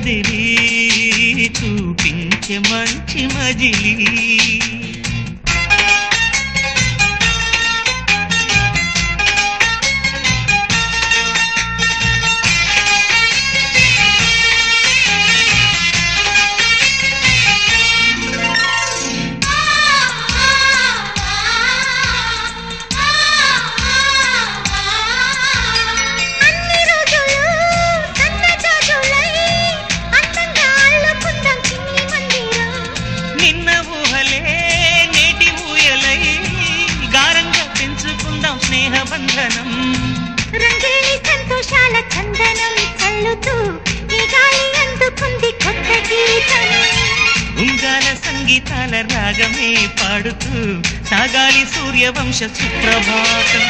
కదిలి చూపించే మంచి మజిలీ స్నేహబంధనం రంగేలి సంతోషాల చందనం చల్లుతూ ఈ గాలి అందుకుంది కొత్త గీతం ఉంగాల సంగీతాల రాగమే పాడుతూ సాగాలి సూర్యవంశ సుప్రభాతం